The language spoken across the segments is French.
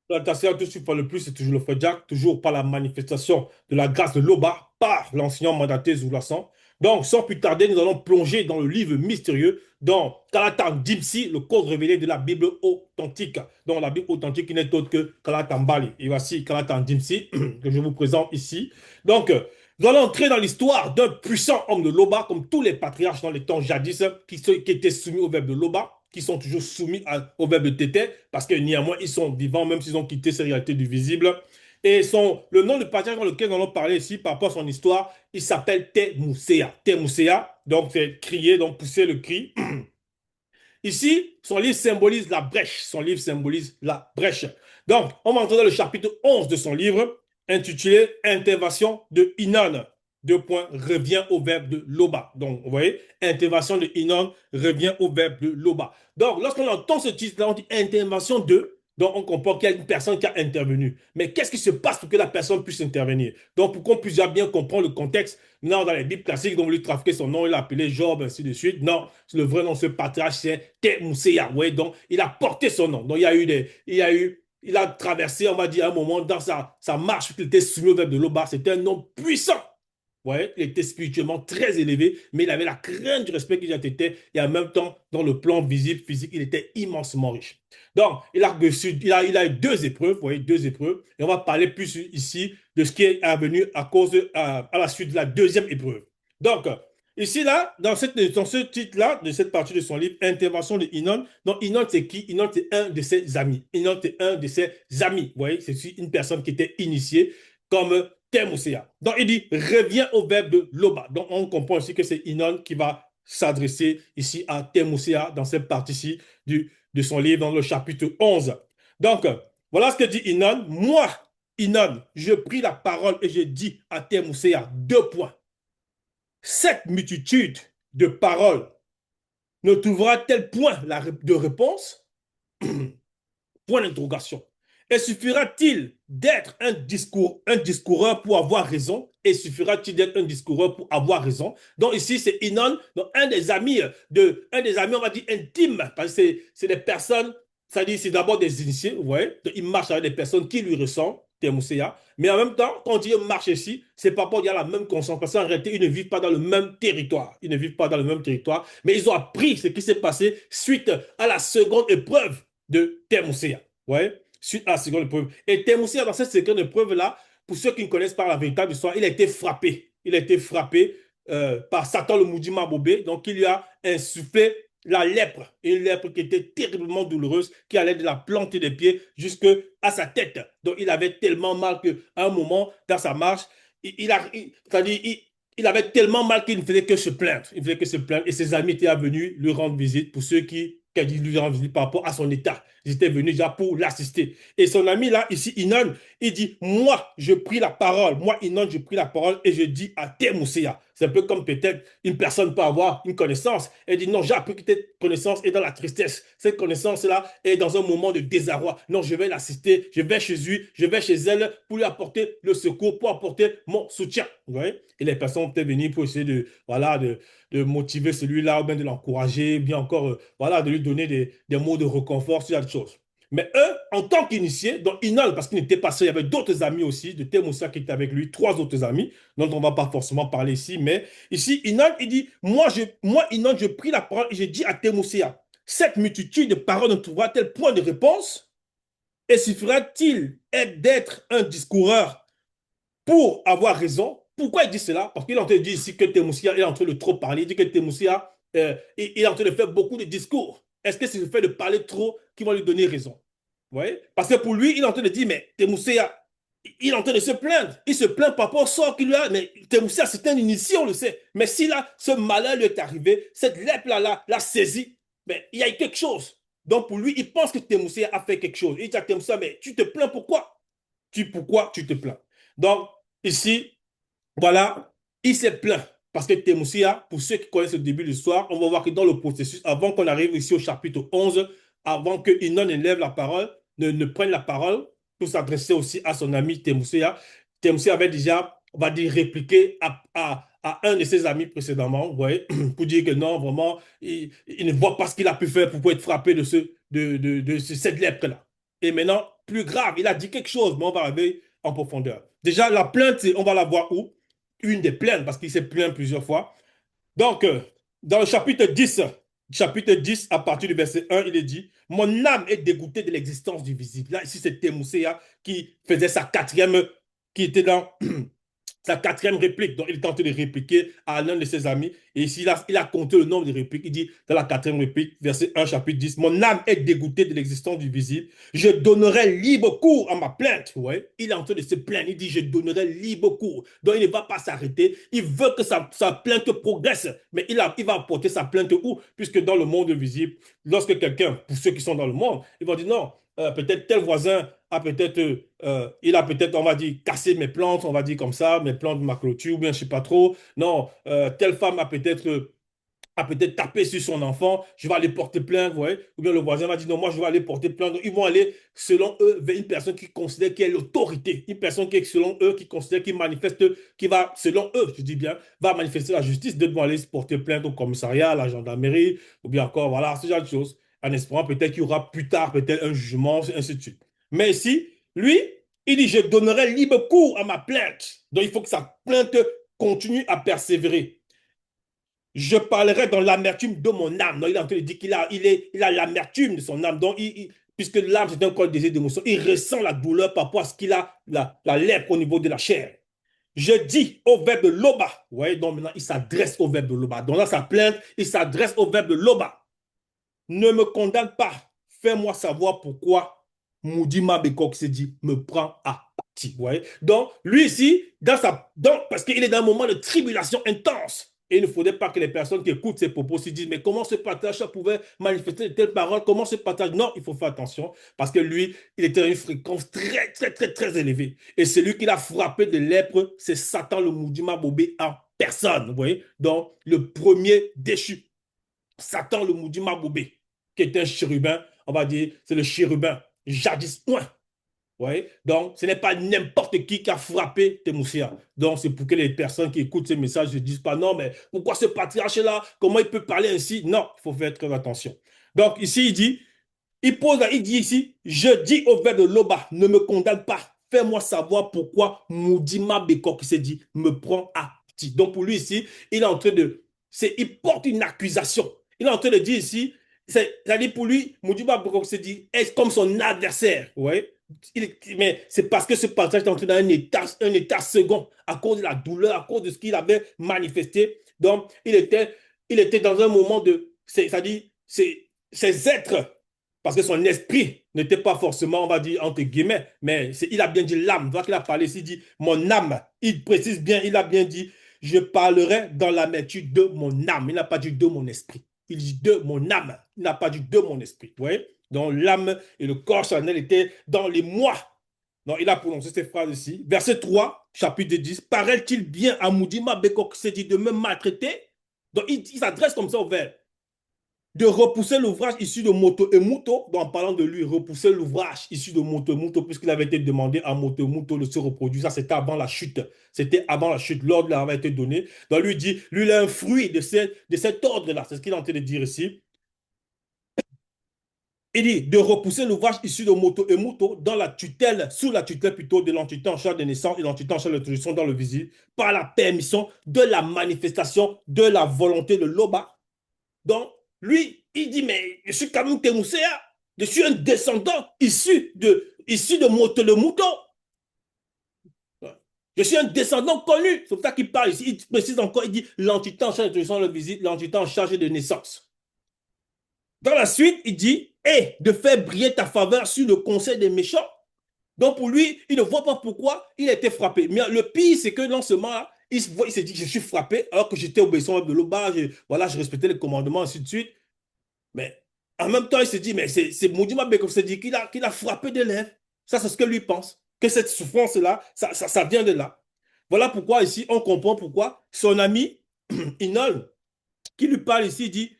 La tertiaire tout suite le plus, c'est toujours le frère Jack, toujours par la manifestation de la grâce de l'Oba, par l'enseignant mandaté Zoulassan. Donc, sans plus tarder, nous allons plonger dans le livre mystérieux, dans Kalatan Dimsi, le code révélé de la Bible authentique. Donc, la Bible authentique qui n'est autre que Kalatan Bali. Et voici Kalatan Dimsi, que je vous présente ici. Donc, nous allons entrer dans l'histoire d'un puissant homme de l'Oba, comme tous les patriarches dans les temps jadis, qui étaient soumis au verbe de l'Oba, qui sont toujours soumis au verbe de Tété, parce que néanmoins, ils sont vivants, même s'ils ont quitté ces réalités du visible. Et le nom du patriarche dans lequel nous allons parler ici, par rapport à son histoire, il s'appelle Temouséa. Temouséa, donc c'est crier, donc pousser le cri. Ici, son livre symbolise la brèche. Son livre symbolise la brèche. Donc, on va entrer dans le chapitre 11 de son livre, intitulé Intervention de Inon. Deux points, revient au verbe de Loba. Donc, vous voyez, intervention de Inon revient au verbe de Loba. Donc, lorsqu'on entend ce titre-là, on dit intervention de. Donc, on comprend qu'il y a une personne qui a intervenu. Mais qu'est-ce qui se passe pour que la personne puisse intervenir? Donc, pour qu'on puisse bien comprendre le contexte, non, dans les Bibles classiques, donc lui trafiquer son nom, il l'a appelé Job, ainsi de suite. Non, le vrai nom de ce patriarche, c'est Temoussé Yahweh. Donc, il a porté son nom. Donc, il a traversé, on va dire, un moment dans sa marche, il était soumis au verbe de l'Oba. C'était un homme puissant. Ouais, il était spirituellement très élevé, mais il avait la crainte du respect qu'il était, et en même temps, dans le plan visible, physique, il était immensement riche. Donc, il a eu deux épreuves, vous voyez, deux épreuves, et on va parler plus ici de ce qui est venu à la suite de la deuxième épreuve. Donc, ici, là, dans ce titre-là, de cette partie de son livre, Intervention de Inon, donc Inon, c'est qui? Inon, c'est un de ses amis. Inon, c'est un de ses amis, vous voyez, c'est une personne qui était initiée comme Temouséa. Donc, il dit, reviens au verbe de Loba. Donc, on comprend aussi que c'est Inon qui va s'adresser ici à Temouséa dans cette partie-ci de son livre, dans le chapitre 11. Donc, voilà ce que dit Inon. Moi, Inon, je pris la parole et je dis à Temouséa deux points. Cette multitude de paroles ne trouvera-t-elle point de réponse? Point d'interrogation. Et suffira-t-il d'être un discoureur pour avoir raison? Et suffira-t-il d'être un discoureur pour avoir raison? Donc ici, c'est Inon, donc un des amis, on va dire, intimes, parce que c'est des personnes, ça dit, c'est d'abord des initiés, vous voyez, donc, il marche avec des personnes qui lui ressemblent, Temouséa, mais en même temps, quand on dit marche ici, c'est pas pour dire la même conscience, parce qu'en réalité, ils ne vivent pas dans le même territoire, ils ne vivent pas dans le même territoire, mais ils ont appris ce qui s'est passé suite à la seconde épreuve de Temouséa. Ouais, suite à la seconde épreuve. Et Temousia, dans cette seconde épreuve-là, pour ceux qui ne connaissent pas la véritable histoire, il a été frappé. Il a été frappé par Satan le Moudima Bobé. Donc, il lui a insufflé la lèpre. Une lèpre qui était terriblement douloureuse, qui allait de la plante des pieds jusqu'à sa tête. Donc, il avait tellement mal qu'à un moment, dans sa marche, il avait tellement mal qu'il ne faisait que se plaindre. Il ne faisait que se plaindre. Et ses amis étaient venus lui rendre visite pour ceux qui lui rendre visite par rapport à son état. Ils étaient venus déjà pour l'assister. Et son ami là, ici, Inon, il dit, moi, je pris la parole. Moi, Inon, je pris la parole et je dis à Temouséa. C'est un peu comme peut-être une personne peut avoir une connaissance. Elle dit, non, j'ai appris que cette connaissance est dans la tristesse. Cette connaissance-là est dans un moment de désarroi. Non, je vais l'assister, je vais chez lui, je vais chez elle pour lui apporter le secours, pour apporter mon soutien. Vous voyez? Et les personnes peuvent venir pour essayer voilà, de motiver celui-là, ou bien de l'encourager, bien encore, voilà, de lui donner des mots de réconfort sur la chose. Mais eux, en tant qu'initiés, donc Inol, parce qu'il n'était pas seul, il y avait d'autres amis aussi, de Temoussa qui étaient avec lui, trois autres amis, dont on ne va pas forcément parler ici, mais ici, Inol, il dit, moi Inol, je pris la parole et j'ai dit à Temoussa, cette multitude de paroles ne trouvera-t-elle point de réponse? Et suffira-t-il d'être un discoureur pour avoir raison? Pourquoi il dit cela? Parce qu'il est en train de dire ici que Temoussa est en train de trop parler, il dit que Temoussa il est en train de faire beaucoup de discours. Est-ce que c'est le fait de parler trop qui va lui donner raison? Vous voyez? Parce que pour lui, il est en train de dire, mais Temoussa, il est en train de se plaindre. Il se plaint par rapport au sort qu'il lui a. Mais Temoussa, c'est un initié, on le sait. Mais si là, ce malheur lui est arrivé, cette lèpre-là l'a saisi, mais il y a eu quelque chose. Donc pour lui, il pense que Temoussa a fait quelque chose. Il dit à Temoussa, mais tu te plains pourquoi? Pourquoi tu te plains? Donc ici, voilà, il s'est plaint. Parce que Temousia, pour ceux qui connaissent le début de l'histoire, on va voir que dans le processus, avant qu'on arrive ici au chapitre 11, avant que Inon ne lève la parole, ne prenne la parole, pour s'adresser aussi à son ami Temousia, Temousia avait déjà, on va dire, répliqué à un de ses amis précédemment, vous voyez, pour dire que non, vraiment, il ne voit pas ce qu'il a pu faire pour être frappé de cette lèpre-là. Et maintenant, plus grave. Il a dit quelque chose, mais on va arriver en profondeur. Déjà, la plainte, on va la voir où? Une des plaintes, parce qu'il s'est plaint plusieurs fois. Donc, dans le chapitre 10, à partir du verset 1, il est dit, mon âme est dégoûtée de l'existence du visible. Là, ici, c'était Mousséa qui faisait sa quatrième, qui était dans sa quatrième réplique. Donc, il tentait de répliquer à l'un de ses amis. Et ici, il a compté le nombre de répliques. Il dit, dans la quatrième réplique, verset 1, chapitre 10, mon âme est dégoûtée de l'existence du visible. Je donnerai libre cours à ma plainte. Ouais. Il est en train de se plaindre. Il dit, je donnerai libre cours. Donc, il ne va pas s'arrêter. Il veut que sa plainte progresse. Mais il va apporter sa plainte où? Puisque dans le monde visible, lorsque quelqu'un, pour ceux qui sont dans le monde, il va dire, non, peut-être tel voisin il a peut-être, on va dire, cassé mes plantes, on va dire comme ça, mes plantes de ma clôture, ou bien je sais pas trop. Non, telle femme a peut-être tapé sur son enfant, je vais aller porter plainte, vous voyez. Ou bien le voisin va dire, non, moi je vais aller porter plainte. Donc, ils vont aller, selon eux, vers une personne qui considère qu'il y a l'autorité, une personne qui est, selon eux, qui considère, qui manifeste, qui va, selon eux, je dis bien, va manifester la justice. D'autres vont aller se porter plainte au commissariat, à la gendarmerie, ou bien encore, voilà, ce genre de choses, en espérant peut-être qu'il y aura plus tard peut-être un jugement, ainsi de suite. Mais ici, lui, il dit, je donnerai libre cours à ma plainte. Donc, il faut que sa plainte continue à persévérer. Je parlerai dans l'amertume de mon âme. Donc, il est en train de dire qu'il a l'amertume de son âme. Donc, puisque l'âme, c'est un corps désir d'émotion, il ressent la douleur par rapport à ce qu'il a, la lèpre au niveau de la chair. Je dis au verbe de Loba. Vous voyez, donc maintenant, il s'adresse au verbe de Loba. Donc, dans sa plainte, il s'adresse au verbe de Loba. Ne me condamne pas. Fais-moi savoir pourquoi Moudima Bekok se dit me prend à partie. Vous voyez? Donc, lui ici, parce qu'il est dans un moment de tribulation intense. Et il ne faudrait pas que les personnes qui écoutent ces propos se disent, mais comment ce partage pouvait manifester de telles paroles? Comment ce partage? Non, il faut faire attention parce que lui, il était à une fréquence très, très, très, très élevée. Et celui qui l'a frappé de lèpre, c'est Satan le Moudima Bobé en personne. Vous voyez? Donc, le premier déchu. Satan le Moudima Bobé, qui est un chérubin, on va dire, c'est le chérubin jadis point. Ouais. Donc, ce n'est pas n'importe qui a frappé Temoussia. Donc, c'est pour que les personnes qui écoutent ces messages ne disent pas non, mais pourquoi ce patriarche-là, comment il peut parler ainsi? Non, il faut faire très attention. Donc, ici, il dit ici, je dis au vers de Loba, ne me condamne pas. Fais-moi savoir pourquoi Moudima Bekor qui s'est dit me prend à petit. Donc, pour lui ici, il est en train il porte une accusation. Il est en train de dire ici, c'est-à-dire pour lui, Moudima Bekor s'est dit, est comme son adversaire. Ouais. Mais c'est parce que ce passage est entré dans un état second à cause de la douleur, à cause de ce qu'il avait manifesté. Donc, il était dans un moment c'est-à-dire, ses êtres, parce que son esprit n'était pas forcément, on va dire, entre guillemets, mais il a bien dit l'âme. Voilà qu'il a parlé ici, il dit mon âme. Il précise bien, il a bien dit, je parlerai dans l'amertume de mon âme. Il n'a pas dit de mon esprit. Il dit de mon âme. Il n'a pas dit de mon esprit. Vous voyez? Donc l'âme et le corps charnel étaient dans les mois. Donc il a prononcé ces phrases ici. Verset 3, chapitre 10. Paraît-il bien à Moudima Bekok s'est dit de me maltraiter? Donc il s'adresse comme ça au vers. De repousser l'ouvrage issu de Moto et Muto, donc en parlant de lui, repousser l'ouvrage issu de Moto et Muto, puisqu'il avait été demandé à Moto et Muto de se reproduire. Ça, c'était avant la chute. C'était avant la chute. L'ordre leur avait été donné. Donc lui dit, lui, il a un fruit de cet ordre-là. C'est ce qu'il est en train de dire ici. Il dit de repousser l'ouvrage issu de Moto et Muto dans la tutelle, sous la tutelle plutôt de l'entité en charge des naissances et l'entité en charge de l'introduction dans le visible, par la permission de la manifestation de la volonté de Loba. Donc, lui, il dit, mais je suis Kamou Temoussea, je suis un descendant issu de Moto le Mouton. Je suis un descendant connu. C'est pour ça qu'il parle ici. Il précise encore, il dit l'entité en charge de l'introduction dans le visible, l'entité en charge de naissance. Dans la suite, il dit, et de faire briller ta faveur sur le conseil des méchants. Donc pour lui, il ne voit pas pourquoi il a été frappé. Mais le pire, c'est que dans ce moment-là, il s'est dit, je suis frappé, alors que j'étais obéissant de l'Oba, voilà, je respectais les commandements, ainsi de suite. Mais en même temps, il se dit, mais c'est Moudima Bekov se dit qu'il a frappé des lèvres. Ça, c'est ce que lui pense. Que cette souffrance-là, ça vient de là. Voilà pourquoi ici, on comprend pourquoi son ami, Inol, qui lui parle ici, dit,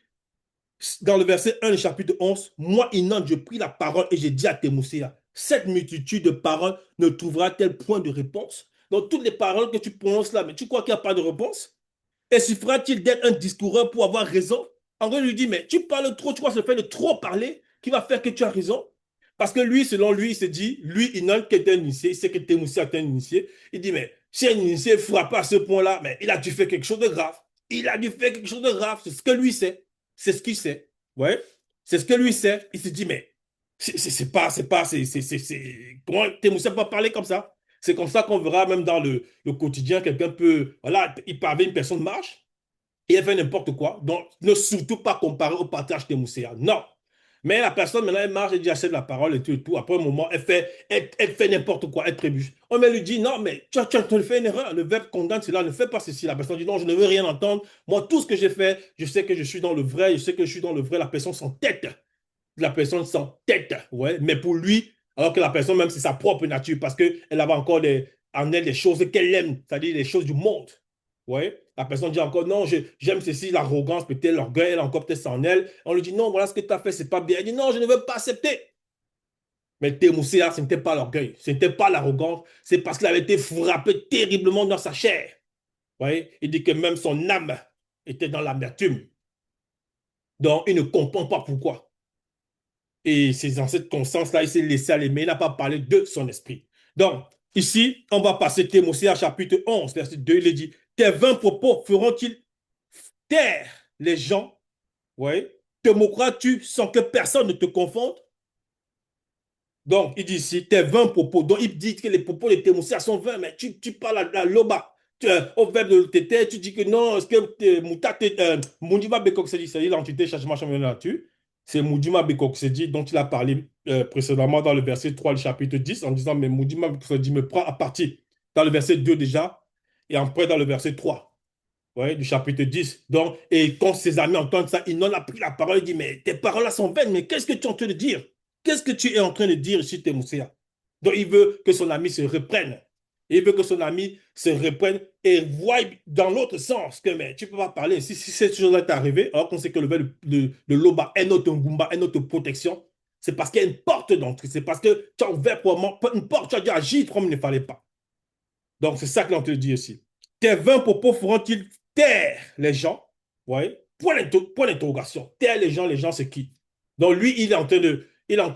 dans le verset 1 du chapitre 11, moi, Inon, je pris la parole et j'ai dit à Temousséa, cette multitude de paroles ne trouvera-t-elle point de réponse? Donc, toutes les paroles que tu prononces là, mais tu crois qu'il n'y a pas de réponse? Et suffira-t-il d'être un discoureur pour avoir raison? En gros, il lui dit, mais tu parles trop, tu crois que c'est le fait de trop parler qui va faire que tu as raison? Parce que lui, selon lui, il se dit, lui, Inon, qui est un initié, il sait que Thémoussi est un initié. Il dit, mais si un initié frappe à ce point-là, mais il a dû faire quelque chose de grave. Il a dû faire quelque chose de grave. C'est ce que lui sait. C'est ce qu'il sait. Ouais. C'est ce que lui sait. Il se dit, mais comment Thémoussi peut parler comme ça? C'est comme ça qu'on verra même dans le quotidien, quelqu'un peut, voilà, il parle avec une personne marche et elle fait n'importe quoi. Donc, ne surtout pas comparer au partage Thémousséa. Non. Mais la personne, maintenant, elle marche, elle dit, achète la parole et tout et tout. Après un moment, elle fait n'importe quoi, elle trébuche. On lui dit, non, mais tu as fait une erreur. Le verbe condamne cela, ne fais pas ceci. La personne dit, non, je ne veux rien entendre. Moi, tout ce que j'ai fait, je sais que je suis dans le vrai, je sais que je suis dans le vrai. La personne s'entête. La personne s'entête. Ouais. Mais pour lui, alors que la personne, même, c'est sa propre nature, parce qu'elle avait encore en elle des choses qu'elle aime, c'est-à-dire les choses du monde. Ouais. La personne dit encore, non, j'aime ceci, l'arrogance, peut-être l'orgueil, elle a encore peut-être ça en elle. On lui dit, non, voilà ce que tu as fait, c'est pas bien. Elle dit, non, je ne veux pas accepter. Mais Thémousséa, ce n'était pas l'orgueil, ce n'était pas l'arrogance, c'est parce qu'il avait été frappé terriblement dans sa chair. Ouais. Il dit que même son âme était dans l'amertume. Donc, il ne comprend pas pourquoi. Et c'est dans cette conscience-là, il s'est laissé aller, mais il n'a pas parlé de son esprit. Donc, ici, on va passer Timothée à chapitre 11, verset 2, il est dit, tes 20 propos feront-ils taire les gens? Oui. Te moqueras-tu sans que personne ne te confonde? Donc, il dit ici, tes 20 propos. Donc, il dit que les propos de Timothée sont 20, mais tu parles à loba. Au verbe de l'OTT, tu dis que non, est-ce que Moudima Bekoksedi, c'est l'entité changement de nature. C'est Moudima Bekoksedi dont il a parlé précédemment dans le verset 3 du chapitre 10 en disant, mais Moudima Bekoksedi me prend à partir dans le verset 2 déjà et après dans le verset 3 ouais, du chapitre 10. Donc, et quand ses amis entendent ça, ils n'ont pas pris la parole et disent, mais tes paroles sont vaines, mais qu'est-ce que tu es en train de dire? Qu'est-ce que tu es en train de dire ici, Timothée? Donc, il veut que son ami se reprenne. Il veut que son ami se reprenne et voie dans l'autre sens que mais tu ne peux pas parler. Si cette chose-là est arrivée, alors qu'on sait que le verbe de l'Oba est notre Ngumba, est notre protection, c'est parce qu'il y a une porte d'entrée. C'est parce que tu as ouvert une porte, tu as dû agir comme il ne fallait pas. Donc, c'est ça que l'on te dit ici. Tes 20 propos feront-ils taire les gens? Ouais. Point d'interrogation. Taire les gens, c'est qui? Donc, lui, il est en train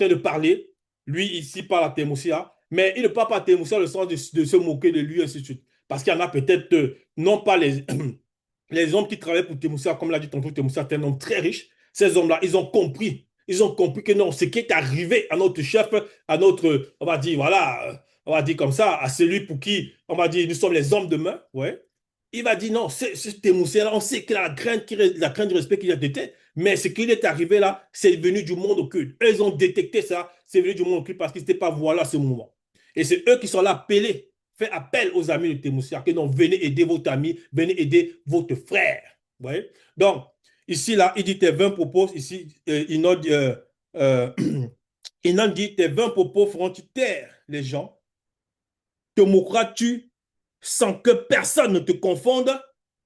de parler. Lui, ici, parle à Thémosia. Mais il ne parle pas à Thémosia dans le sens de se moquer de lui, ainsi de suite. Parce qu'il y en a peut-être, non pas les hommes qui travaillent pour Thémosia, comme l'a dit tantôt, Thémosia est un homme très riche. Ces hommes-là, ils ont compris. Ils ont compris que non, ce qui est arrivé à notre chef, à notre, on va dire, voilà, on va dire comme ça, à celui pour qui, on va dire, nous sommes les hommes de main, ouais. Il va dire non, c'est Thémoussia là, on sait qu'il a la crainte du respect qu'il a été, mais ce qui est arrivé là, c'est venu du monde occulte. Eux, ils ont détecté ça, c'est venu du monde occulte parce qu'ils n'étaient pas voilà à ce moment. Et c'est eux qui sont là appelés, fait appel aux amis de Thémoussia, que non, venez aider votre ami, venez aider votre frère. Ouais. Donc, ici, là, il dit tes 20 propos, ici, euh, il en dit tes 20 propos feront-ils taire les gens? Te moqueras-tu sans que personne ne te confonde?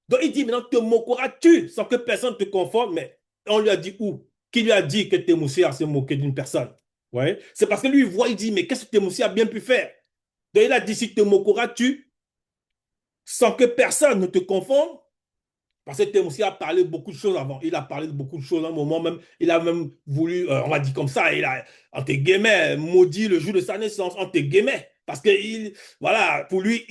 Donc il dit maintenant, te moqueras-tu sans que personne ne te confonde? Mais on lui a dit où? Qui lui a dit que Thémoussia s'est moqué d'une personne? Ouais. C'est parce que lui, il voit, il dit, mais qu'est-ce que Thémoussia a bien pu faire? Donc il a dit, si te moqueras-tu sans que personne ne te confonde? Parce que Thémoussia a parlé de beaucoup de choses avant. Il a parlé de beaucoup de choses à un moment même. Il a même voulu, on va dire comme ça, il a, entre guillemets, maudit le jour de sa naissance, entre guillemets. Parce que, voilà, pour lui,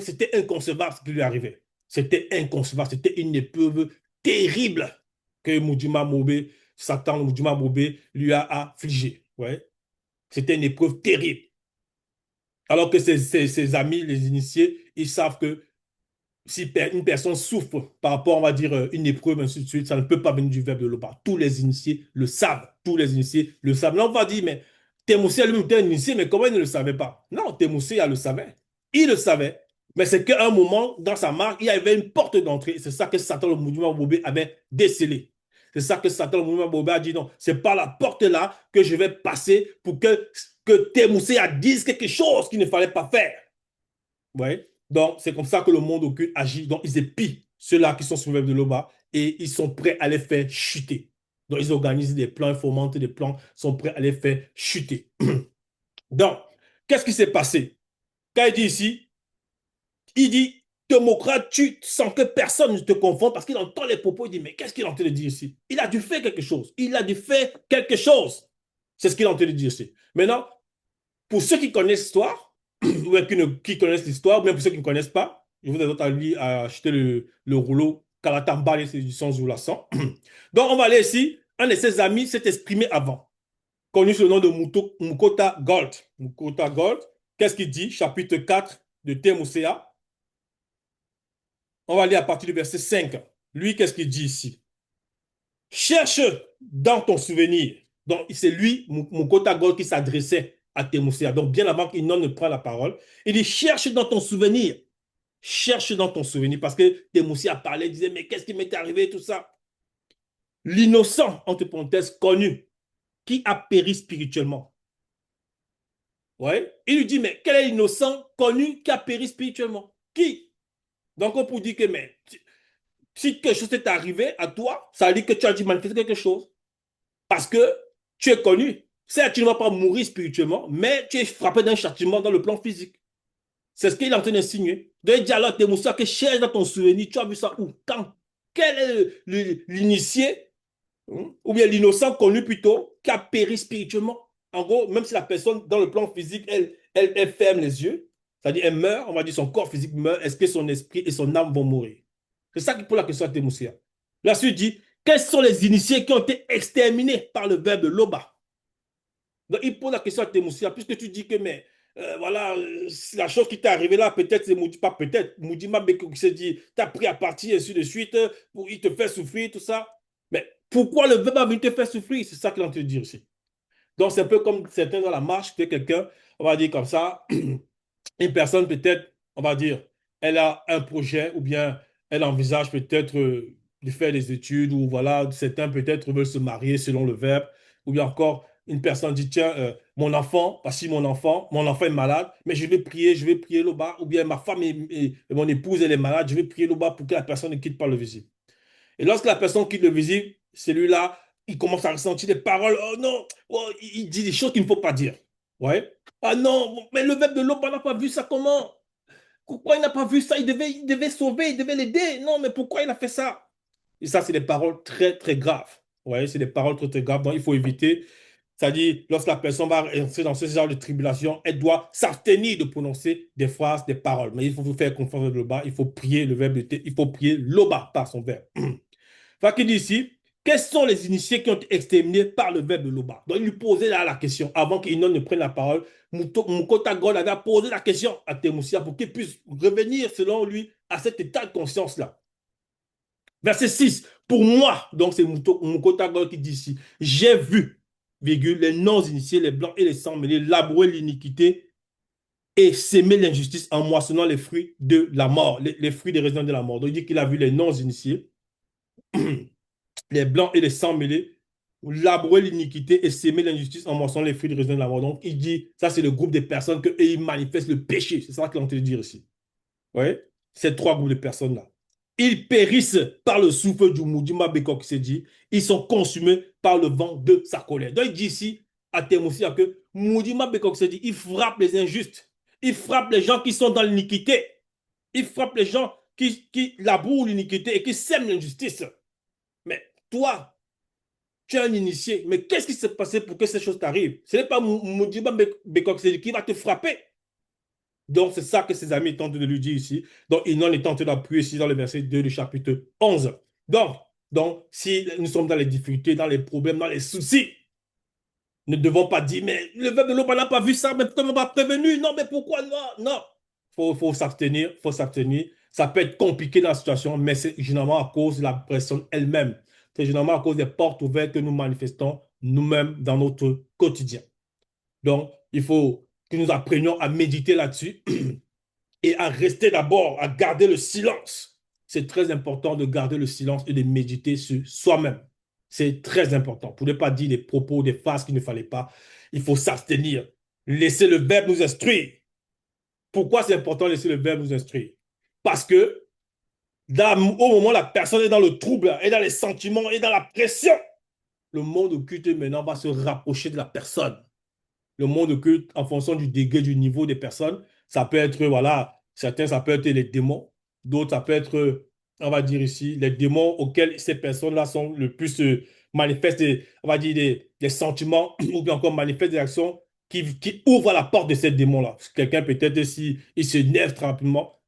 c'était inconcevable ce qui lui arrivait. C'était inconcevable. C'était une épreuve terrible que Mujima Mobe, Satan Mujima Mobe, lui a affligé. Ouais. C'était une épreuve terrible. Alors que ses amis, les initiés, ils savent que si une personne souffre par rapport, on va dire, une épreuve, ainsi de suite, ça ne peut pas venir du verbe de l'Oba. Tous les initiés le savent. Tous les initiés le savent. Là, on va dire, mais Thémoussia lui-même était un initié, mais comment il ne le savait pas? Non, Thémoussia le savait. Il le savait. Mais c'est qu'à un moment, dans sa marque, il y avait une porte d'entrée. C'est ça que Satan le mouvement Bobé avait décelé. C'est ça que Satan le mouvement Bobé a dit, non, c'est par la porte-là que je vais passer pour que Thémoussia dise quelque chose qu'il ne fallait pas faire. Ouais. Donc, c'est comme ça que le monde occulte agit. Donc, ils épient ceux-là qui sont sous le de l'OBA et ils sont prêts à les faire chuter. Donc, ils organisent des plans, ils fomentent des plans, sont prêts à les faire chuter. Donc, qu'est-ce qui s'est passé? Quand il dit ici, il dit, te moqueras-tu sans que personne ne te confonde parce qu'il entend les propos, il dit, mais qu'est-ce qu'il est en train de dire ici? Il a dû faire quelque chose. Il a dû faire quelque chose. C'est ce qu'il est en train de dire ici. Maintenant, pour ceux qui connaissent l'histoire, ou qui connaissent l'histoire, ou même pour ceux qui ne connaissent pas, je vous invite à lui à acheter le rouleau Kalatamba, les éditions Zoulasan. Donc, on va aller ici. Un de ses amis s'est exprimé avant, connu sous le nom de Mukota Gold. Mukota Gold, qu'est-ce qu'il dit? Chapitre 4 de Temosea. On va lire à partir du verset 5. Lui, qu'est-ce qu'il dit ici? Cherche dans ton souvenir. Donc, c'est lui, Mukota Gold, qui s'adressait à Temosea. Donc, bien avant qu'Inon ne prenne la parole, il dit cherche dans ton souvenir. Cherche dans ton souvenir. Parce que Temosea parlait, disait mais qu'est-ce qui m'est arrivé, tout ça? L'innocent, entre parenthèses, connu, qui a péri spirituellement. Ouais. Il lui dit, mais quel est l'innocent connu qui a péri spirituellement? Qui? Donc, on peut dire que, mais si quelque chose t'est arrivé à toi, ça veut dire que tu as dû manifester quelque chose. Parce que tu es connu. Certes, tu ne vas pas mourir spirituellement, mais tu es frappé d'un châtiment dans le plan physique. C'est ce qu'il est en train d'insinuer. De dire alors, tes moussas que cherche dans ton souvenir, tu as vu ça où? Quand? Quel est l'initié, ou bien l'innocent connu plutôt, qui a péri spirituellement? En gros, même si la personne, dans le plan physique, elle ferme les yeux, c'est-à-dire elle meurt, on va dire son corps physique meurt, est-ce que son esprit et son âme vont mourir? C'est ça qui pose la question à Temoussia. La suite dit, quels sont les initiés qui ont été exterminés par le verbe Loba? Donc il pose la question à Temoussia, puisque tu dis que, mais voilà, la chose qui t'est arrivée là, peut-être c'est Moudi, pas peut-être, Moudima Beko qui s'est dit, t'as pris à partie, ainsi de suite, pour il te fait souffrir, tout ça. Mais pourquoi le verbe a venu te faire souffrir? C'est ça qu'il est en train de dire ici. Donc, c'est un peu comme certains dans la marche, que quelqu'un, on va dire comme ça, une personne peut-être, on va dire, elle a un projet ou bien elle envisage peut-être de faire des études ou voilà, certains peut-être veulent se marier selon le verbe ou bien encore une personne dit, tiens, mon enfant, parce que mon enfant est malade, mais je vais prier là-bas ou bien ma femme et mon épouse, elle est malade, je vais prier là-bas pour que la personne ne quitte pas le visible. Et lorsque la personne quitte le visible, celui-là, il commence à ressentir des paroles. Oh non, oh, il dit des choses qu'il ne faut pas dire. Ouais. Ah non, mais le verbe de l'homme, on n'a pas vu ça comment? Pourquoi il n'a pas vu ça? Il devait sauver, il devait l'aider. Non, mais pourquoi il a fait ça? Et ça, c'est des paroles très, très graves. Ouais, c'est des paroles très, très graves. Donc, il faut éviter. C'est-à-dire, lorsque la personne va entrer dans ce genre de tribulation, elle doit s'abstenir de prononcer des phrases, des paroles. Mais il faut vous faire confiance au bas. Il faut prier le verbe il faut prier l'oba par son verbe. Fait qu'il dit ici, quels sont les initiés qui ont été exterminés par le verbe de Loba? Donc, il lui posait là la question, avant qu'Inon ne prenne la parole. Mukota God avait posé la question à Temoussia pour qu'il puisse revenir, selon lui, à cet état de conscience-là. Verset 6. Pour moi, donc c'est Mukota God qui dit ici, j'ai vu, virgule, les non-initiés, les blancs et les sans-mêlés, labourer l'iniquité et s'aimer l'injustice en moissonnant les fruits de la mort, les fruits des raisins de la mort. Donc, il dit qu'il a vu les non-initiés les blancs et les sans mêlés, labourer l'iniquité et s'aimer l'injustice en moissonnant les fruits de raisin de la mort. Donc, il dit, ça, c'est le groupe des personnes que ils manifestent le péché. C'est ça qu'il est en train de dire ici. Vous voyez? Ces trois groupes de personnes-là. Ils périssent par le souffle du Moudima Bekok qui s'est dit, ils sont consumés par le vent de sa colère. Donc, il dit ici, à Thémosia, que Moudima Bekok s'est dit, il frappe les injustes, il frappe les gens qui sont dans l'iniquité, il frappe les gens qui labourent l'iniquité et qui sèment l'injustice. Mais toi, tu es un initié. Mais qu'est-ce qui s'est passé pour que ces choses t'arrivent? Ce n'est pas Moudiba Bekok qui va te frapper. Donc, c'est ça que ses amis tentent de lui dire ici. Donc, il n'en est tenté d'appuyer ici dans le verset 2 du chapitre 11. Si nous sommes dans les difficultés, dans les problèmes, dans les soucis, ne devons pas dire, mais le verbe de l'eau, on n'a pas vu ça, mais pourquoi on m'a prévenu? Non, mais pourquoi non? Non. Faut s'abstenir, faut s'abstenir. Ça peut être compliqué dans la situation, mais c'est généralement à cause de la personne elle-même. C'est généralement à cause des portes ouvertes que nous manifestons nous-mêmes dans notre quotidien. Donc, il faut que nous apprenions à méditer là-dessus et à rester d'abord, à garder le silence. C'est très important de garder le silence et de méditer sur soi-même. C'est très important. Pour ne pas dire des propos, des phrases qu'il ne fallait pas, il faut s'abstenir. Laisser le verbe nous instruire. Pourquoi c'est important de laisser le verbe nous instruire? Parce que au moment où la personne est dans le trouble, est dans les sentiments, est dans la pression, le monde occulte maintenant va se rapprocher de la personne. Le monde occulte, en fonction du degré, du niveau des personnes, ça peut être, voilà, certains, ça peut être les démons, d'autres, ça peut être, on va dire ici, les démons auxquels ces personnes-là sont le plus, manifeste, on va dire, des sentiments ou bien encore manifeste des actions qui ouvrent la porte de ces démons-là. Quelqu'un, peut-être, si il se nerve très rapidement,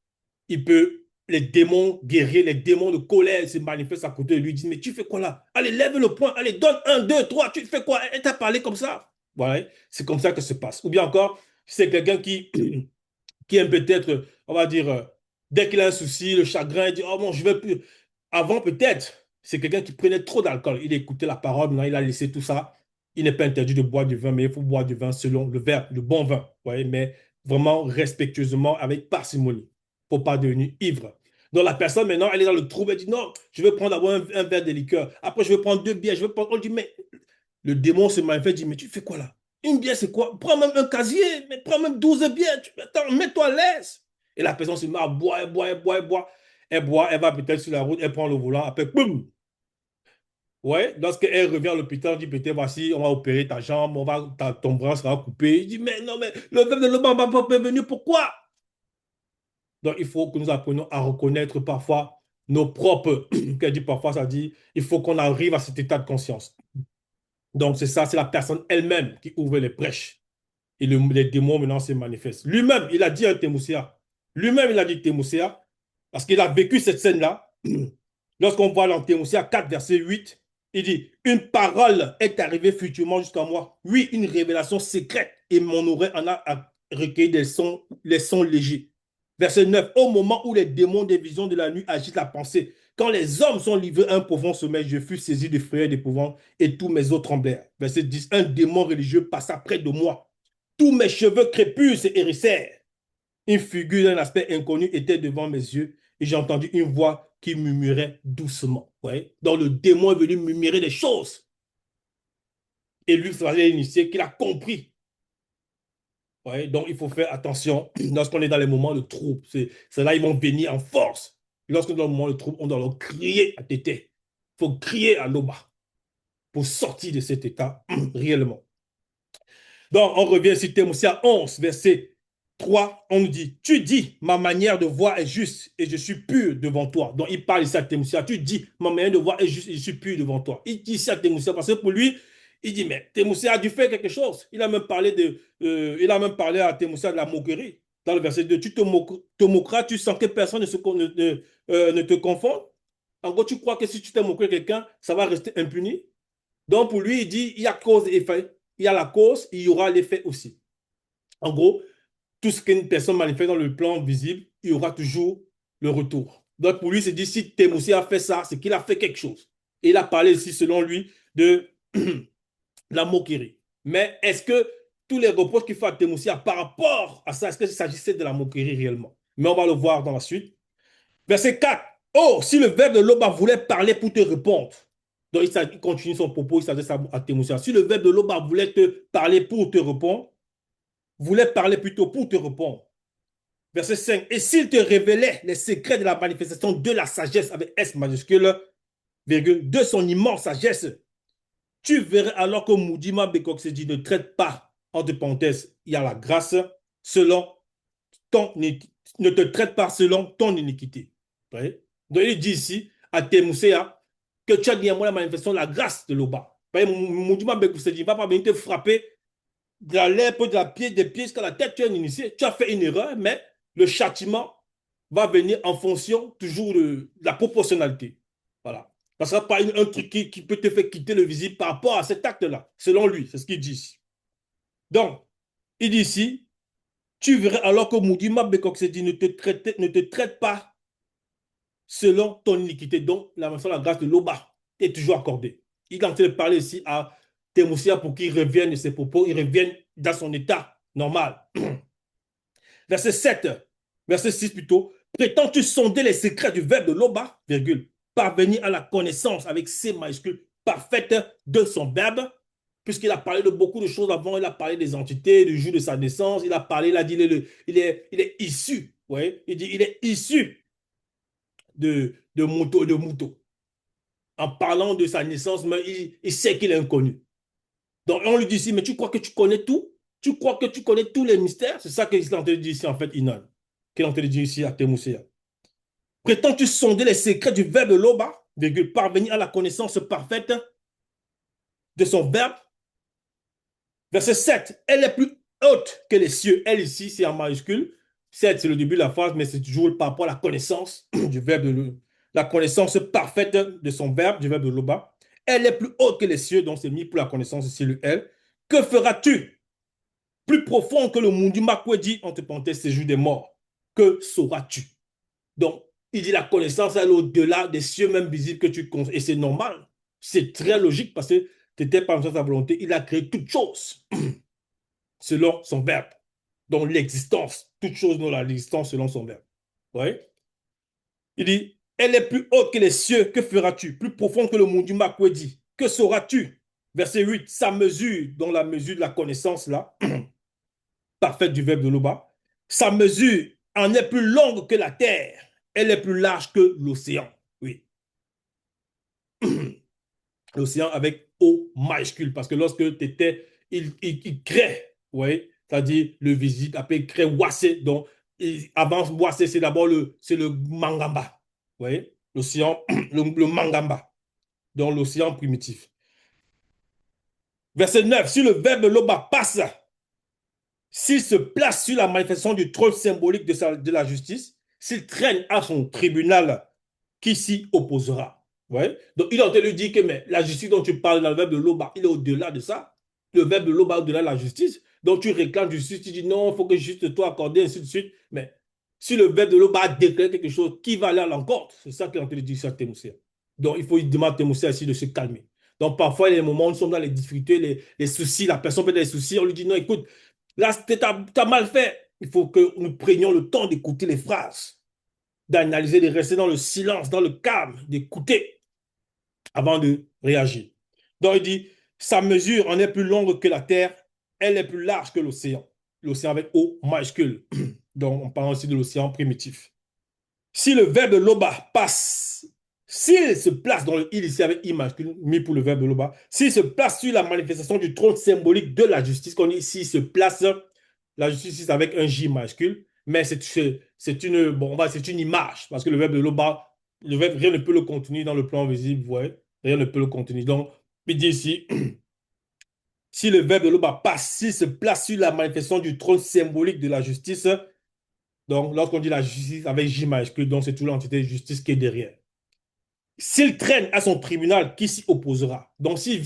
il peut, les démons guerriers, les démons de colère se manifestent à côté de lui, ils disent, mais tu fais quoi là? Allez, lève le poing, allez, donne un, deux, trois, tu fais quoi? Elle t'a parlé comme ça? Voilà, c'est comme ça que ça se passe. Ou bien encore, c'est quelqu'un qui aime peut-être, on va dire, dès qu'il a un souci, le chagrin, il dit, oh bon, je vais plus. Avant, peut-être, c'est quelqu'un qui prenait trop d'alcool. Il écoutait la parole, maintenant il a laissé tout ça. Il n'est pas interdit de boire du vin, mais il faut boire du vin selon le verre, le bon vin. Vous voyez, mais vraiment respectueusement, avec parcimonie. Pour ne pas devenir ivre. Donc la personne, maintenant, elle est dans le trouble, elle dit, non, je vais prendre d'abord un verre de liqueur. Après, je vais prendre deux bières. Je vais prendre... On dit, mais le démon se manifeste, dit, mais tu fais quoi là? Une bière, c'est quoi? Prends même un casier, mais prends même 12 bières. Attends, mets-toi à l'aise. Et la personne se met à boire, elle boit, elle boit, elle boit. Elle boit, elle va peut-être sur la route, elle prend le volant, après, boum! Ouais, lorsqu'elle revient à l'hôpital, on dit peut-être, voici, on va opérer ta jambe, ton bras sera coupé. Il dit, mais non, mais le peuple de l'Oban va pas prévenir, pourquoi? Donc, il faut que nous apprenions à reconnaître parfois nos propres, qu'elle dit parfois, ça dit, il faut qu'on arrive à cet état de conscience. Donc, c'est ça, c'est la personne elle-même qui ouvre les brèches. Et les démons maintenant se manifestent. Lui-même, il a dit à Thémoussia. Lui-même, il a dit Thémoussia, parce qu'il a vécu cette scène-là. Lorsqu'on voit dans Thémoussia 4, verset 8, il dit, une parole est arrivée futurement jusqu'à moi. Oui, une révélation secrète, et mon oreille en a recueilli les sons légers. Verset 9, au moment où les démons des visions de la nuit agitent la pensée, quand les hommes sont livrés à un profond sommeil, je fus saisi de frayeur et d'épouvante, et tous mes os tremblèrent. Verset 10, un démon religieux passa près de moi. Tous mes cheveux crépus se hérissèrent. Une figure d'un aspect inconnu était devant mes yeux et j'ai entendu une voix qui murmurait doucement. Ouais. Donc le démon est venu murmurer des choses. Et lui, ça fallait initier qu'il a compris. Ouais. Donc il faut faire attention lorsqu'on est dans les moments de trouble. C'est là ils vont venir en force. Lorsqu'on est dans le moment de trouble, on doit leur crier à tété. Il faut crier à l'Oba pour sortir de cet état réellement. Donc, on revient ici, Timothée 11, verset 3, on nous dit, tu dis, ma manière de voir est juste et je suis pur devant toi. Donc, il parle ici à Timothée, tu dis, ma manière de voir est juste et je suis pur devant toi. Il dit ici à Timothée parce que pour lui, il dit, mais Timothée a dû faire quelque chose. Il a même parlé à Timothée de la moquerie. Dans le verset 2, tu te moqueras, tu sens que personne ne te confonde. En gros, tu crois que si tu t'es moqué de quelqu'un, ça va rester impuni. Donc, pour lui, il dit, il y a cause et effet. Il y a la cause, il y aura l'effet aussi. En gros, tout ce qu'une personne manifeste dans le plan visible, il y aura toujours le retour. Donc, pour lui, c'est dit, si Thémoussi a fait ça, c'est qu'il a fait quelque chose. Et il a parlé ici, selon lui, de la moquerie. Mais est-ce que tous les reproches qu'il fait à Thémoussi par rapport à ça, est-ce qu'il s'agissait de la moquerie réellement? Mais on va le voir dans la suite. Verset 4. Oh, si le verbe de l'Oba voulait parler pour te répondre. Donc, il continue son propos, il s'adresse à Timothée. Si le verbe de l'Oba voulait te parler pour te répondre, voulait parler plutôt pour te répondre. Verset 5. Et s'il te révélait les secrets de la manifestation de la sagesse avec S majuscule, virgule, de son immense sagesse, tu verrais alors que Moudima Bekokseji ne traite pas, entre parenthèses, il y a la grâce, selon ne te traite pas selon ton iniquité. Oui. Donc il dit ici à Thémousséa que tu as néanmoins la manifestation de la grâce de l'Oba. Moudima Bekokseji ne va pas venir te frapper de la lèvre, de la pied, des pieds jusqu'à la tête, tu es un initié, tu as fait une erreur, mais le châtiment va venir en fonction toujours de la proportionnalité. Voilà. Ça ne sera pas un truc qui peut te faire quitter le visible par rapport à cet acte-là, selon lui, c'est ce qu'il dit ici. Donc, il dit ici, tu verrais alors que Moudima Bekokseji ne te traite pas selon ton iniquité. Donc, la grâce de l'Oba est toujours accordée. Il est en train de parler ici à Thémoussia pour qu'il revienne de ses propos, il revienne dans son état normal. Verset 7, verset 6 plutôt. Prétends-tu sonder les secrets du verbe de l'Oba, virgule, parvenir à la connaissance avec C majuscule parfaite de son verbe, puisqu'il a parlé de beaucoup de choses avant, il a parlé des entités, du jour de sa naissance, il a parlé, il a dit, il est issu, ouais, il dit, il est issu de Mouto. En parlant de sa naissance, mais il sait qu'il est inconnu. Donc on lui dit ici, mais tu crois que tu connais tout? Tu crois que tu connais tous les mystères? C'est ça qu'il est en train de dire ici, en fait, Inan. Qu'il est en train de dire ici à Thémousséa. Prétends-tu sonder les secrets du verbe de l'Oba, virgule, parvenir à la connaissance parfaite de son verbe. Verset 7, elle est plus haute que les cieux. Elle ici, c'est en majuscule. 7, c'est le début de la phrase, mais c'est toujours par rapport à la connaissance du verbe la connaissance parfaite de son verbe, du verbe de Loba. Elle est plus haute que les cieux, donc c'est mis pour la connaissance ici le elle. Que feras-tu? Plus profond que le monde du Makwedi, entre parenthèses, séjour des morts. Que sauras-tu? Donc, il dit la connaissance, elle est au-delà des cieux même visibles que tu connais. Et c'est normal. C'est très logique parce que tu étais par sa volonté. Il a créé toutes choses selon son verbe. Donc, l'existence, toute chose dans l'existence selon son verbe. Oui. Il dit, elle est plus haute que les cieux, que feras-tu? Plus profonde que le monde du Makwedi, que sauras-tu? Verset 8, sa mesure, dans la mesure de la connaissance, là, parfaite du verbe de Loba, sa mesure en est plus longue que la terre, elle est plus large que l'océan. Oui. L'océan avec O majuscule, parce que lorsque tu étais, il crée, oui, c'est-à-dire le visite, après il crée Wassé, donc avant Wassé, c'est d'abord le Mangamba, vous voyez, l'océan, le Mangamba, donc l'océan primitif. Verset 9, si le verbe Loba passe, s'il se place sur la manifestation du trône symbolique de la justice, s'il traîne à son tribunal, qui s'y opposera? Ouais. Donc, il a entendu dire que mais, la justice dont tu parles dans le verbe de Loba, il est au-delà de ça. Le verbe de Loba est au-delà de la justice. Donc, tu réclames justice, tu dis non, il faut que juste toi accorder, ainsi de suite. Mais si le verbe de Loba a déclaré quelque chose, qui va aller à l'encontre? C'est ça qu'il a entendu dire sur Témoussia. Donc, il faut demander à Témoussia ici de se calmer. Donc, parfois, il y a des moments où nous sommes dans les difficultés, les soucis, la personne peut avoir des soucis, on lui dit non, écoute, là, tu as mal fait. Il faut que nous prenions le temps d'écouter les phrases, d'analyser, de rester dans le silence, dans le calme, d'écouter avant de réagir. Donc, il dit, sa mesure en est plus longue que la terre, elle est plus large que l'océan. L'océan avec O majuscule. Donc, on parle aussi de l'océan primitif. Si le verbe loba passe, s'il se place dans le il ici avec I majuscule, mis pour le verbe loba, s'il se place sur la manifestation du trône symbolique de la justice, qu'on dit ici, se place, la justice avec un J majuscule, mais c'est une image, parce que le verbe de loba, le verbe, rien ne peut le contenir dans le plan visible, vous voyez, rien ne peut le contenir. Donc, il dit ici, si le verbe de loba passe, s'il se place sur la manifestation du trône symbolique de la justice, donc, lorsqu'on dit la justice avec J majuscule, donc c'est toute l'entité de justice qui est derrière. S'il traîne à son tribunal, qui s'y opposera? Donc, si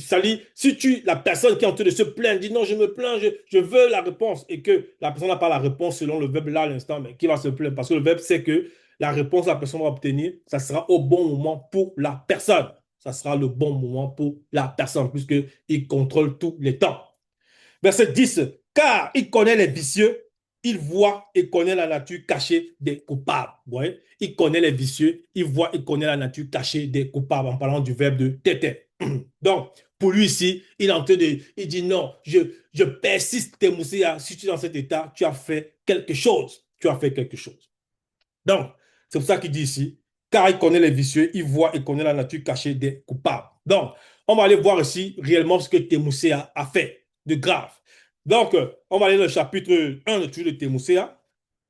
la personne qui est en train de se plaindre dit non, je me plains, je veux la réponse, et que la personne n'a pas la réponse selon le verbe là à l'instant, mais qui va se plaindre? Parce que le verbe sait que la réponse que la personne va obtenir, ça sera au bon moment pour la personne. Ça sera le bon moment pour la personne, puisqu'il contrôle tous les temps. Verset 10, car il connaît les vicieux, il voit et connaît la nature cachée des coupables. Ouais? Il connaît les vicieux, il voit et connaît la nature cachée des coupables, en parlant du verbe de tété. Donc, pour lui ici, il dit non, je persiste, Témoussia, si tu es dans cet état, tu as fait quelque chose. Tu as fait quelque chose. Donc, c'est pour ça qu'il dit ici, car il connaît les vicieux, il voit et connaît la nature cachée des coupables. Donc, on va aller voir ici réellement ce que Témoussia a fait de grave. Donc, on va aller dans le chapitre 1 de Témoussia.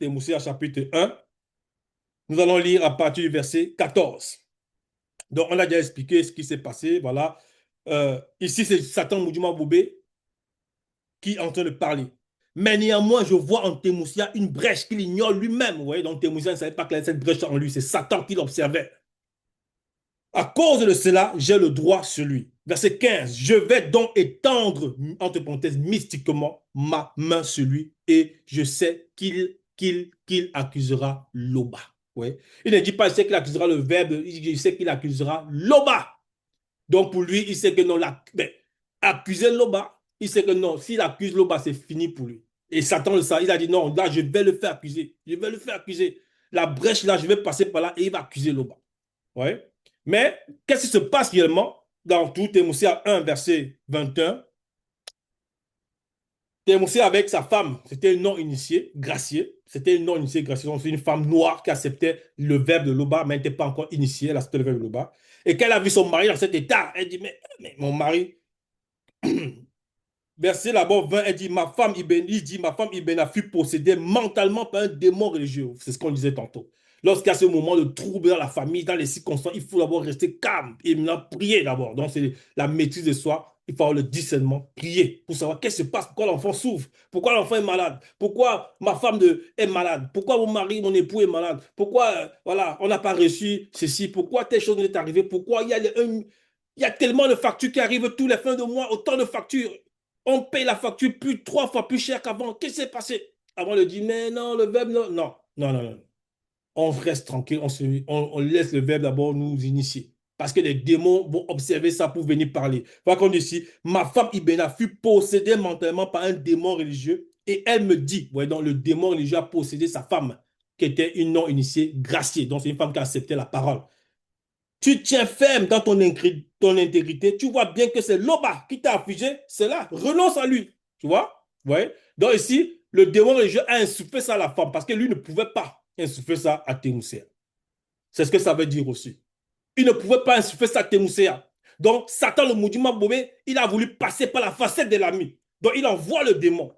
Témoussia chapitre 1. Nous allons lire à partir du verset 14. Donc, on a déjà expliqué ce qui s'est passé. Voilà. Ici, c'est Satan Moudjuma Boubé qui est en train de parler. Mais néanmoins, je vois en Témoussia une brèche qu'il ignore lui-même. Vous voyez, donc Témoussia ne savait pas qu'il avait cette brèche en lui. C'est Satan qui l'observait. À cause de cela, j'ai le droit sur lui. Verset 15. Je vais donc étendre, entre parenthèses, mystiquement, ma main sur lui et je sais qu'il accusera Loba. Ouais. Il ne dit pas, il sait qu'il accusera le verbe, il sait qu'il accusera Loba. Donc pour lui, il sait que non, accuser Loba, il sait que non, s'il accuse Loba, c'est fini pour lui. Et Satan le sait, il a dit non, là, je vais le faire accuser. Je vais le faire accuser. La brèche, là, je vais passer par là et il va accuser Loba. Ouais. Mais qu'est-ce qui se passe réellement dans tout Témoussia 1, verset 21? Témoussia avec sa femme, c'était une non-initiée, graciée. C'était une non-initiée, graciée. C'est une femme noire qui acceptait le verbe de Loba, mais n'était pas encore initiée, elle acceptait le verbe de Loba. Et qu'elle a vu son mari dans cet état, elle dit, mais mon mari, verset là-bas 20, elle dit, ma femme Ibena fut possédée mentalement par un démon religieux. C'est ce qu'on disait tantôt. Lorsqu'il y a ce moment de trouble dans la famille, dans les circonstances, il faut d'abord rester calme et maintenant prier d'abord. Donc, c'est la maîtrise de soi. il faut avoir le discernement, prier pour savoir qu'est-ce qui se passe, pourquoi l'enfant souffre, pourquoi l'enfant est malade, pourquoi ma femme est malade, pourquoi mon mari, mon époux est malade, pourquoi voilà, on n'a pas reçu ceci, pourquoi telle chose est arrivée, pourquoi il y a tellement de factures qui arrivent tous les fins de mois, autant de factures. On paye la facture plus 3 fois plus cher qu'avant. Qu'est-ce qui s'est passé? Avant, on dit, mais non, le verbe, non, non, non, non, non. On reste tranquille, on laisse le verbe d'abord nous initier. Parce que les démons vont observer ça pour venir parler. Voilà qu'on dit ici, ma femme Ibena fut possédée mentalement par un démon religieux et elle me dit, ouais, donc le démon religieux a possédé sa femme, qui était une non-initiée graciée. Donc c'est une femme qui a accepté la parole. Tu tiens ferme dans ton intégrité, tu vois bien que c'est Loba qui t'a affligé, c'est là, renonce à lui. Tu vois? Ouais. Donc ici, le démon religieux a insufflé ça à la femme parce que lui ne pouvait pas insuffler ça à Thémoussea. C'est ce que ça veut dire aussi. Il ne pouvait pas insuffler ça à Thémoussea. Donc, Satan, le maudit Bobé, il a voulu passer par la facette de l'ami. Donc, il envoie le démon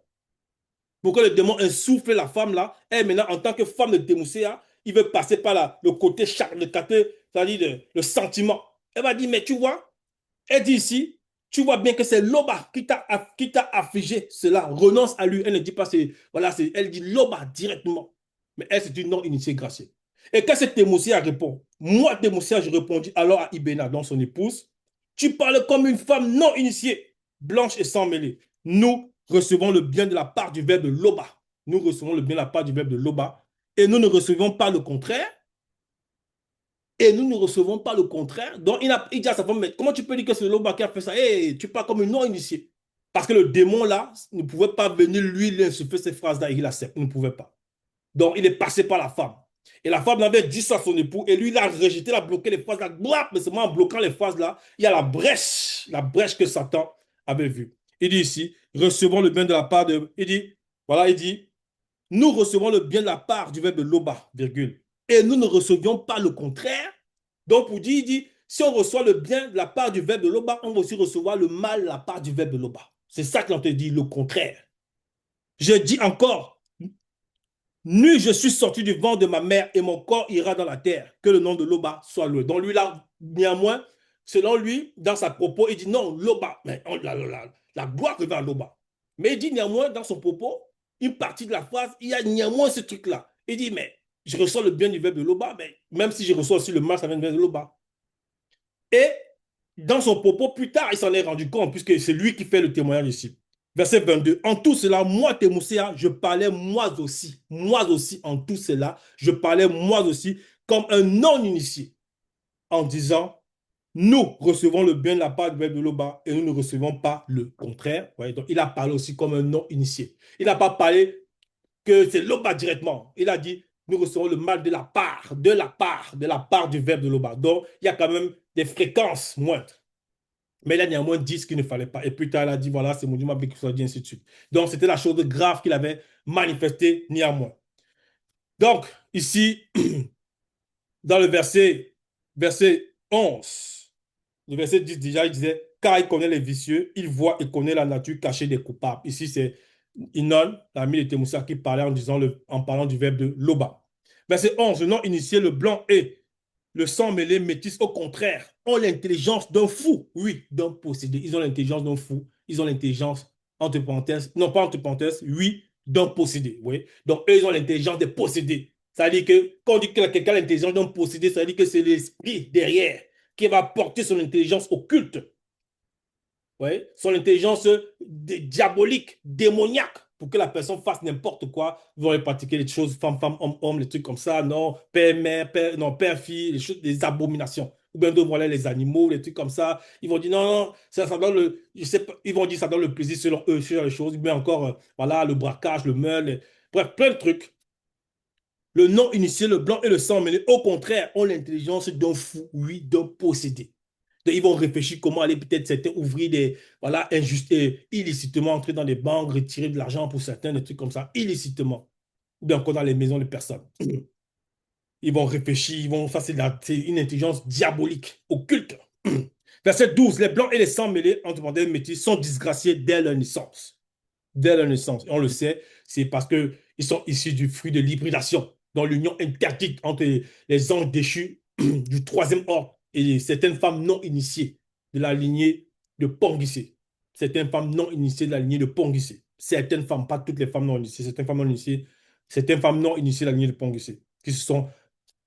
pour que le démon insuffle la femme là. Et maintenant, en tant que femme de Thémoussea, il veut passer par le côté le côté, c'est-à-dire le sentiment. Elle va dire, mais tu vois, elle dit ici, tu vois bien que c'est Loba qui t'a affligé cela. Renonce à lui. Elle ne dit pas, voilà, elle dit Loba directement. Mais elle, c'est une non-initiée graciée. Et quand cette Thémousia répond, moi, Thémousia, je répondis alors à Ibena, donc son épouse, tu parles comme une femme non initiée, blanche et sans mêlée. Nous recevons le bien de la part du verbe Loba. Nous recevons le bien de la part du verbe de Loba. Et nous ne recevons pas le contraire. Et nous ne recevons pas le contraire. Donc, il dit à sa femme, mais comment tu peux dire que c'est Loba qui a fait ça? Hey, tu parles comme une non-initiée. Parce que le démon, là, ne pouvait pas venir lui insuffler ces phrases-là et il accepte. Il ne pouvait pas. Donc, il est passé par la femme. Et la femme avait dit ça à son époux. Et lui, il a rejeté, il a bloqué les phrases-là. Mais seulement en bloquant les phrases-là, il y a la brèche que Satan avait vue. Il dit ici, recevons le bien de la part de... Il dit, voilà, il dit, nous recevons le bien de la part du verbe de Loba, virgule. Et nous ne recevions pas le contraire. Donc, pour dire, il dit, si on reçoit le bien de la part du verbe de Loba, on va aussi recevoir le mal de la part du verbe de Loba. C'est ça qu'on te dit, le contraire. Je dis encore, nu, je suis sorti du ventre de ma mère et mon corps ira dans la terre. Que le nom de Loba soit loué. Donc, lui, là, néanmoins, selon lui, dans sa propos, il dit non, Loba, mais la gloire revient à Loba. Mais il dit néanmoins, dans son propos, une partie de la phrase, il y a néanmoins ce truc-là. Il dit, mais je reçois le bien du verbe de Loba, mais même si je reçois aussi le mal, ça vient du verbe de Loba. Et dans son propos, plus tard, il s'en est rendu compte, puisque c'est lui qui fait le témoignage ici. Verset 22. En tout cela, moi, Thémousia, je parlais moi aussi, en tout cela, je parlais moi aussi, comme un non-initié, en disant, nous recevons le bien de la part du verbe de Loba et nous ne recevons pas le contraire. Ouais, donc, il a parlé aussi comme un non-initié. Il n'a pas parlé que c'est Loba directement. Il a dit, nous recevons le mal de la part, de la part du verbe de Loba. Donc, il y a quand même des fréquences moindres. Mais il a néanmoins dit ce qu'il ne fallait pas. Et plus tard, il a dit, voilà, c'est mon Dieu qui soit dit, ainsi de suite. Donc, c'était la chose grave qu'il avait manifestée néanmoins. Donc, ici, dans verset 11, le verset 10 déjà, il disait, car il connaît les vicieux, il voit et connaît la nature cachée des coupables. Ici, c'est Inon, l'ami de Thémoussa, qui parlait en parlant du verbe de Loba. Verset 11, le nom initié, le blanc et le sang mêlé métis, au contraire, ont l'intelligence d'un fou. Oui, d'un possédé. Ils ont l'intelligence d'un fou. Ils ont l'intelligence, entre parenthèses, non pas entre parenthèses, oui, d'un possédé. Oui. Donc, eux, ils ont l'intelligence des possédés. Ça veut dire que quand on dit que quelqu'un a l'intelligence d'un possédé, ça veut dire que c'est l'esprit derrière qui va porter son intelligence occulte. Ouais, son intelligence diabolique, démoniaque, pour que la personne fasse n'importe quoi. Ils vont pratiquer les choses femme, femme, homme, homme, les trucs comme ça, non, père, mère, père, non, père, fille, les choses, les abominations. Ou bien d'autres, voilà, les animaux, les trucs comme ça. Ils vont dire non, non, ça donne je sais pas, ils vont dire ça donne le plaisir selon eux, sur les choses. Mais encore, voilà, le braquage, le meurtre, bref, plein de trucs. Le non initié, le blanc et le sang mêlé, au contraire, ont l'intelligence d'un fou, oui, d'un possédé. Donc, ils vont réfléchir comment aller peut-être certains ouvrir des, voilà, illicitement entrer dans des banques, retirer de l'argent pour certains, des trucs comme ça, illicitement. Ou bien encore dans les maisons de personnes. Ils vont réfléchir, ça c'est une intelligence diabolique, occulte. Verset 12, les blancs et les sangs mêlés, entre parenthèses métis, sont disgraciés dès leur naissance. Dès leur naissance. Et on le sait, c'est parce qu'ils sont issus du fruit de l'hybridation, dans l'union interdite entre les anges déchus du troisième ordre et certaines femmes non initiées de la lignée de Pongissé. certaines femmes non initiées de la lignée de Ponguissé. Certaines femmes, pas toutes les femmes non initiées, certaines femmes non initiées, certaines femmes non initiées de la lignée de Ponguissé, qui se sont,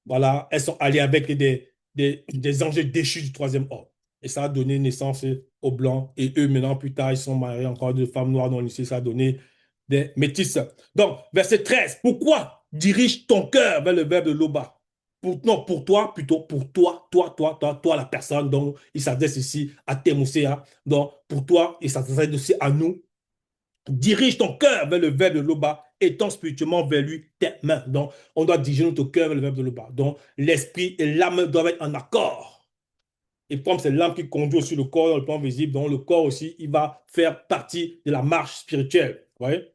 voilà, elles sont alliées avec des anges déchus du troisième ordre. Et ça a donné naissance aux Blancs. Et eux, maintenant, plus tard, ils sont mariés encore de femmes noires non initiées. Ça a donné des métisses. Donc, verset 13. Pourquoi dirige ton cœur vers le verbe de Loba? Non, pour toi, plutôt pour toi, la personne dont il s'adresse ici à Thémousséa. Donc, pour toi, il s'adresse aussi à nous. Dirige ton cœur vers le verbe de Loba, étends spirituellement vers lui tes mains. Donc, on doit diriger notre cœur vers le verbe de Loba. Donc, l'esprit et l'âme doivent être en accord. Et comme c'est l'âme qui conduit aussi le corps dans le plan visible, donc le corps aussi, il va faire partie de la marche spirituelle. Vous voyez?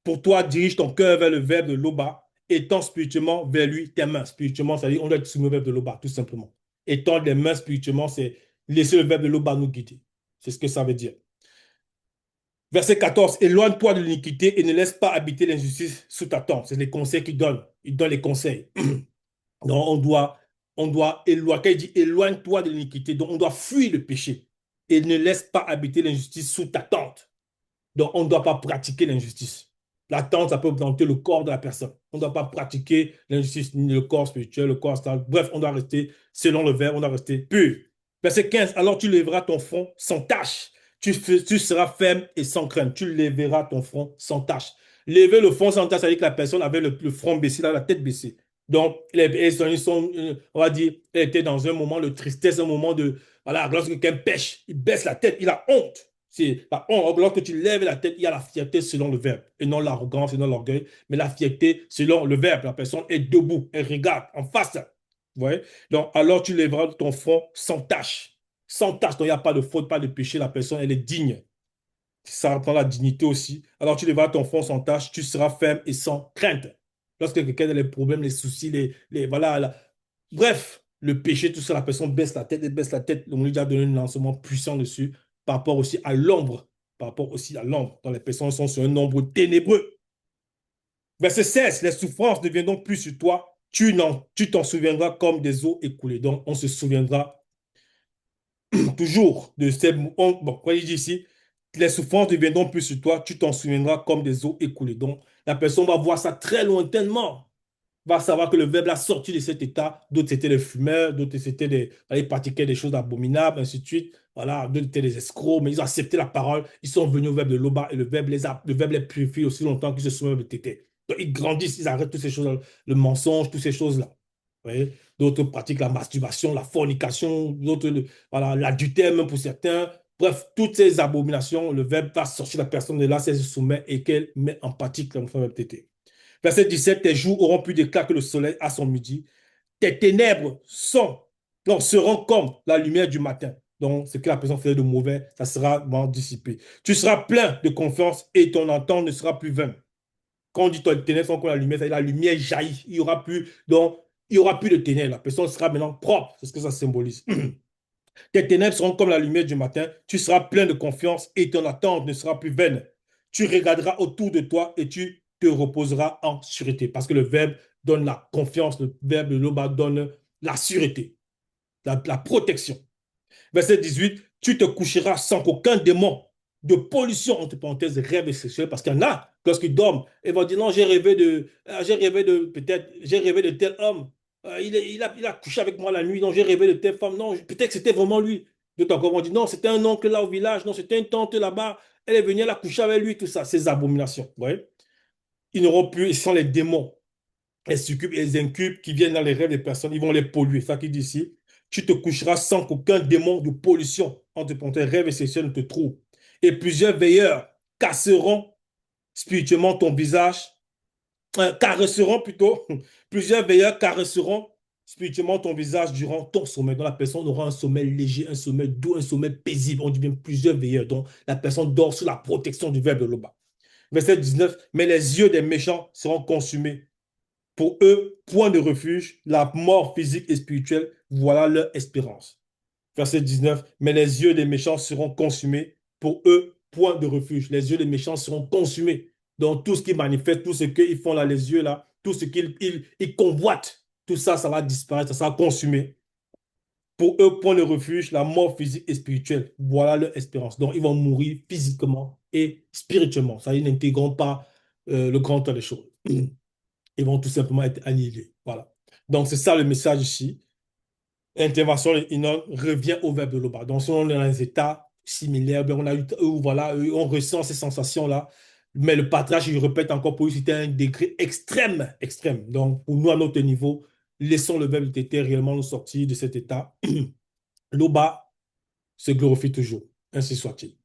Pour toi, dirige ton cœur vers le verbe de Loba, étends spirituellement vers lui tes mains. Spirituellement, c'est-à-dire on doit être soumis au verbe de Loba, tout simplement. Étendre les mains spirituellement, c'est laisser le verbe de Loba nous guider. C'est ce que ça veut dire. Verset 14, éloigne-toi de l'iniquité et ne laisse pas habiter l'injustice sous ta tente. C'est les conseils qu'il donne. Il donne les conseils. Donc, on doit éloigner. Quand il dit éloigne-toi de l'iniquité, donc on doit fuir le péché et ne laisse pas habiter l'injustice sous ta tente. Donc, on ne doit pas pratiquer l'injustice. La tente, ça peut représenter le corps de la personne. On ne doit pas pratiquer l'injustice, ni le corps spirituel, le corps astral. Bref, on doit rester, selon le verbe, on doit rester pur. Verset 15, alors tu lèveras ton front sans tache. Tu seras ferme et sans crainte. Tu lèveras ton front sans tache. Lever le front sans tache, ça veut dire que la personne avait le front baissé, la tête baissée. Donc, on va dire, elle était dans un moment de tristesse, un moment de, voilà, lorsque quelqu'un pêche, il baisse la tête, il a honte. C'est la honte. Lorsque tu lèves la tête, il y a la fierté selon le verbe, et non l'arrogance, et non l'orgueil, mais la fierté selon le verbe. La personne est debout, elle regarde en face. Vous voyez? Donc, alors tu lèveras ton front sans tache. Sans tache, donc il n'y a pas de faute, pas de péché, la personne, elle est digne. Ça reprend la dignité aussi. Alors tu lèveras ton front sans tache, tu seras ferme et sans crainte. Lorsque quelqu'un a les problèmes, les soucis, voilà, bref, le péché, tout ça, la personne baisse la tête, elle baisse la tête. On lui a donné un lancement puissant dessus par rapport aussi à l'ombre. Par rapport aussi à l'ombre. Donc les personnes sont sur un ombre ténébreux. Verset 16, les souffrances ne viendront plus sur toi. Tu t'en souviendras comme des eaux écoulées. Donc on se souviendra toujours de ces... Bon, quoi il dit ici? Les souffrances ne viendront plus sur toi, tu t'en souviendras comme des eaux écoulées. Donc, la personne va voir ça très lointainement, va savoir que le verbe l'a sorti de cet état. D'autres c'était des fumeurs, d'autres c'était ils pratiquaient des choses abominables, ainsi de suite. Voilà, d'autres étaient des escrocs, mais ils ont accepté la parole. Ils sont venus au verbe de Loba et le verbe les purifie aussi longtemps qu'ils se souviennent de tété. Donc, ils grandissent, ils arrêtent toutes ces choses, le mensonge, toutes ces choses-là. Vous voyez? D'autres pratiquent la masturbation, la fornication, d'autres, voilà, l'adultère même pour certains. Bref, toutes ces abominations, le verbe va sortir la personne de là, si elle se soumet et qu'elle met en pratique le verbe tété. Verset 17, tes jours auront plus d'éclat que le soleil à son midi. Tes ténèbres seront comme la lumière du matin. Donc, ce que la personne fait de mauvais, ça sera dissipé. Tu seras plein de confiance et ton entente ne sera plus vain. Quand on dit tes ténèbres sont comme la lumière, la lumière jaillit. Il y aura plus, donc, il y aura plus de ténèbres. La personne sera maintenant propre. C'est ce que ça symbolise. Tes ténèbres seront comme la lumière du matin. Tu seras plein de confiance et ton attente ne sera plus vaine. Tu regarderas autour de toi et tu te reposeras en sûreté. Parce que le verbe donne la confiance, le verbe de l'Oba donne la sûreté, la protection. Verset 18, tu te coucheras sans qu'aucun démon de pollution, entre parenthèses, rêve sexuel, parce qu'il y en a, lorsqu'ils dorment, ils vont dire, non, j'ai rêvé de tel homme, il a couché avec moi la nuit, non, j'ai rêvé de telle femme, non, peut-être que c'était vraiment lui. D'autres encore vont dire, non, c'était un oncle là au village, non, c'était une tante là-bas, elle est venue, elle a couché avec lui, tout ça, ces abominations, vous voyez. Ils n'auront plus, ce sont les démons, les succubes et les incubes qui viennent dans les rêves des personnes, ils vont les polluer. C'est ça qu'il dit ici. Tu te coucheras sans qu'aucun démon de pollution entre tes rêves et sexuels ne te trouve. Et plusieurs veilleurs casseront spirituellement ton visage, caresseront plutôt, plusieurs veilleurs caresseront spirituellement ton visage durant ton sommeil. Donc la personne aura un sommeil léger, un sommeil doux, un sommeil paisible. On dit bien plusieurs veilleurs. Donc la personne dort sous la protection du verbe de l'Oba. Verset 19, mais les yeux des méchants seront consumés. Pour eux, point de refuge, la mort physique et spirituelle, voilà leur espérance. Verset 19, mais les yeux des méchants seront consumés. Pour eux, point de refuge. Les yeux des méchants seront consumés. Donc tout ce qui manifeste, tout ce qu'ils font là, les yeux là, tout ce qu'ils convoitent, tout ça, ça va disparaître, ça sera consumé. Pour eux, point de refuge, la mort physique et spirituelle. Voilà leur espérance. Donc, ils vont mourir physiquement et spirituellement. Ça, ils n'intégreront pas le grand temps des choses. Ils vont tout simplement être annihilés. Voilà. Donc, c'est ça le message ici. Intervention inon revient au verbe de Loba. Donc, si on est dans les états similaires, ben, on a eu, voilà, on ressent ces sensations-là. Mais le patriarche, je répète encore, pour lui, c'était un degré extrême, extrême. Donc, pour nous, à notre niveau, laissons le verbe tété réellement nous sortir de cet état. L'Oba se glorifie toujours. Ainsi soit-il.